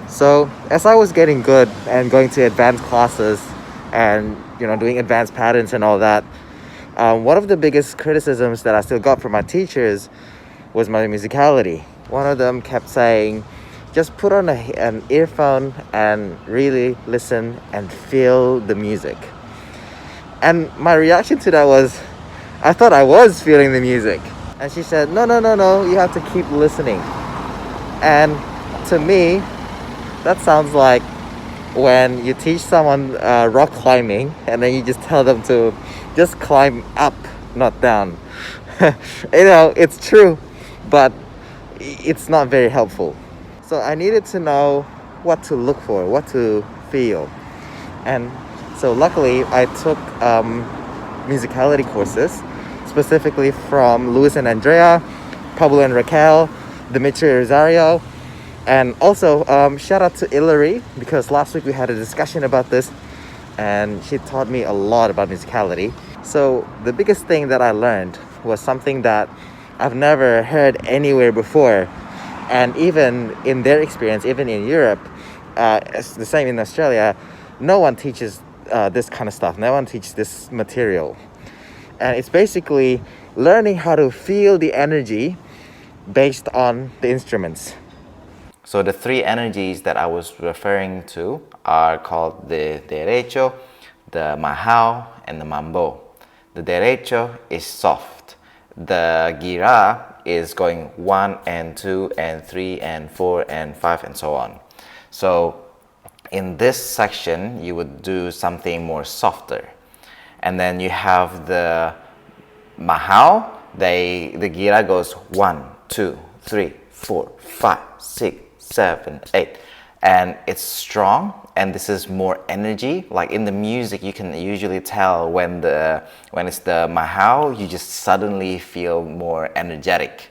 So as I was getting good and going to advanced classes and doing advanced patterns and all that, one of the biggest criticisms that I still got from my teachers was my musicality. One of them kept saying, just put on an earphone and really listen and feel the music. And my reaction to that was, I thought I was feeling the music. And she said, no, no, no, no, you have to keep listening. And to me, that sounds like when you teach someone rock climbing and then you just tell them to just climb up, not down. It's true, but it's not very helpful. So I needed to know what to look for, what to feel. And so luckily I took musicality courses, specifically from Luis and Andrea, Pablo and Raquel, Dimitri Rosario, and also shout out to Ilari, because last week we had a discussion about this and she taught me a lot about musicality. So the biggest thing that I learned was something that I've never heard anywhere before, and even in their experience, even in Europe, it's the same in Australia, no one teaches this kind of stuff. No one teaches this material. And it's basically learning how to feel the energy based on the instruments. So the three energies that I was referring to are called the derecho, the mahao, and the mambo. The derecho is soft. The gira is going 1 and 2 and 3 and 4 and 5 and so on. So in this section, you would do something more softer. And then you have the mahao, the gira goes 1, 2, 3, 4, 5, 6, 7, 8, and it's strong, and this is more energy. Like in the music, you can usually tell when it's the mahao, you just suddenly feel more energetic.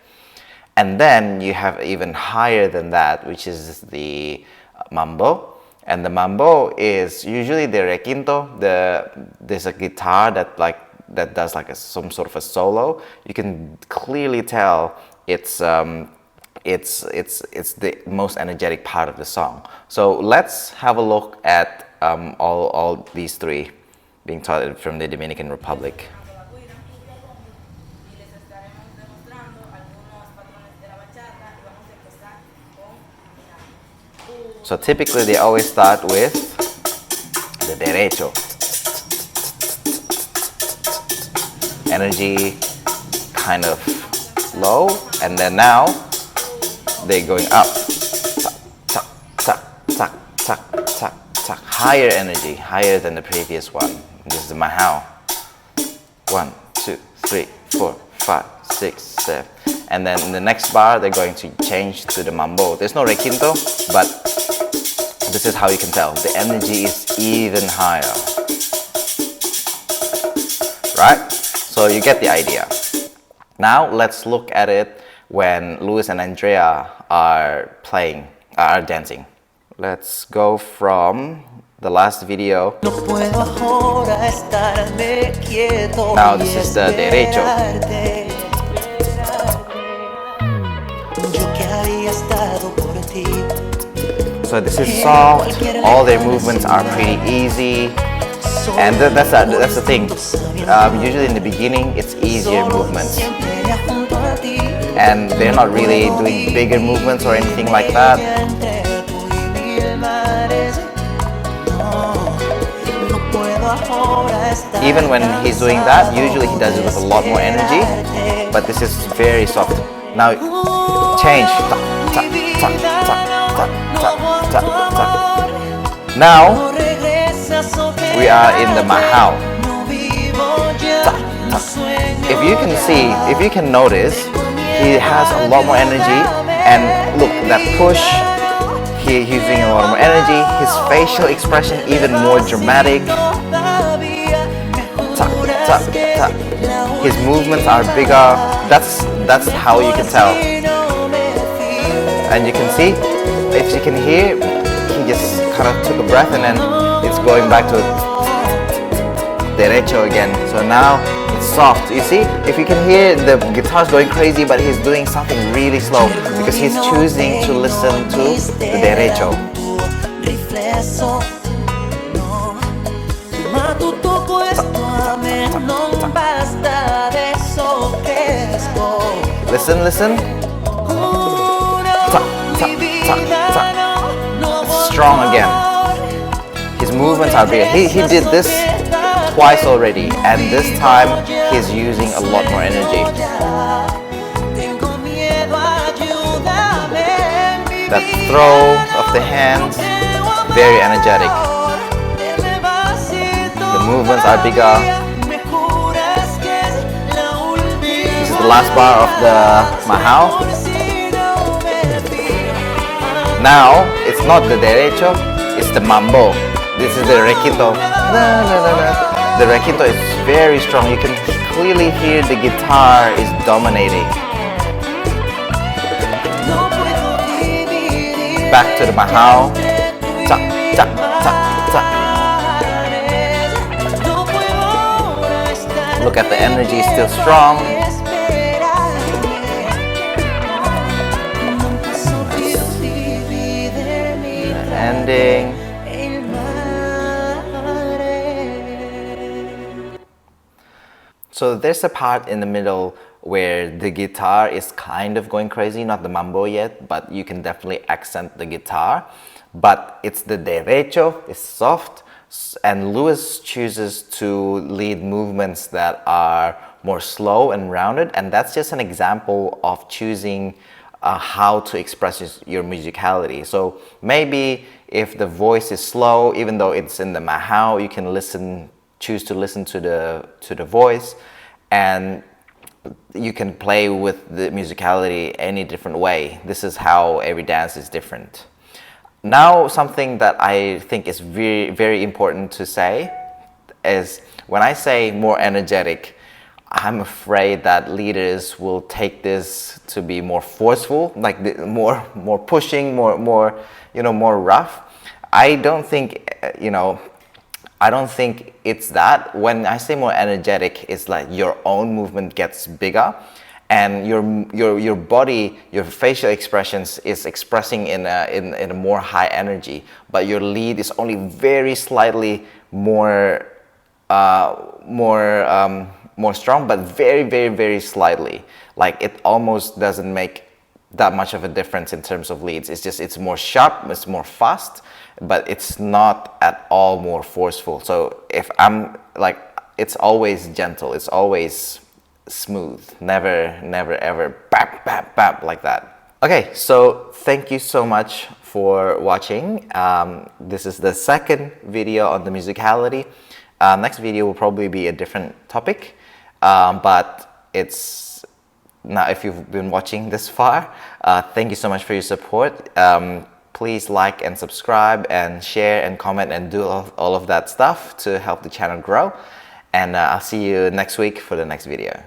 And then you have even higher than that, which is the mambo. And the mambo is usually the requinto. There's a guitar that does some sort of a solo. You can clearly tell it's the most energetic part of the song. So let's have a look at all these three being taught from the Dominican Republic. So typically they always start with the derecho. Energy kind of low, and then now they're going up. Tuck, tuck, tuck, tuck, tuck, tuck, tuck. Higher energy, higher than the previous one. This is the mahao. 1, 2, 3, 4, 5, 6, 7. And then in the next bar, they're going to change to the mambo. There's no requinto, but this is how you can tell. The energy is even higher. Right? So you get the idea. Now let's look at it when Luis and Andrea are dancing. Let's go from the last video. Now this is the derecho. So this is soft, all their movements are pretty easy, and that's the thing. Usually in the beginning it's easier movements, and they're not really doing bigger movements or anything like that. Even when he's doing that, usually he does it with a lot more energy, but this is very soft. Now change. Now we are in the mahao. If you can notice, he has a lot more energy, and look, that push, he's using a lot more energy. His facial expression even more dramatic. His movements are bigger. That's how you can tell. And you can see, if you can hear, he just kind of took a breath and then it's going back to derecho again. So now it's soft. You see, if you can hear, the guitar's going crazy, but he's doing something really slow because he's choosing to listen to the derecho. adesso. No, ma tutto questo a me non basta, adesso cresco. Listen, listen. Strong again. His movements are bigger. He did this twice already, and this time he's using a lot more energy. That throw of the hands, very energetic. The movements are bigger. This is the last bar of the Mahao. Now, it's not the derecho, it's the mambo. This is the requinto. The requinto is very strong. You can clearly hear the guitar is dominating. Back to the Mahao. Cha, cha, cha, cha. Look at the energy, still strong. Ending. So there's a part in the middle where the guitar is kind of going crazy, not the mambo yet, but you can definitely accent the guitar. But it's the derecho, it's soft, and Louis chooses to lead movements that are more slow and rounded, and that's just an example of choosing how to express your musicality. So maybe if the voice is slow, even though it's in the Mahao, you can choose to listen to the voice, and you can play with the musicality any different way. This is how every dance is different. Now, something that I think is very, very important to say is when I say more energetic, I'm afraid that leaders will take this to be more forceful, like more pushing, more rough. I don't think I don't think it's that. When I say more energetic, it's like your own movement gets bigger, and your body, your facial expressions is expressing in a more high energy, but your lead is only very slightly more strong, but very, very, very slightly. Like it almost doesn't make that much of a difference in terms of leads. It's more sharp, it's more fast, but it's not at all more forceful. So if I'm like, it's always gentle, it's always smooth, never ever bap bap bap like that. Okay, so thank you so much for watching. This is the second video on the musicality. Next video will probably be a different topic, but it's now, if you've been watching this far, thank you so much for your support. Please like and subscribe and share and comment and do all of that stuff to help the channel grow. And I'll see you next week for the next video.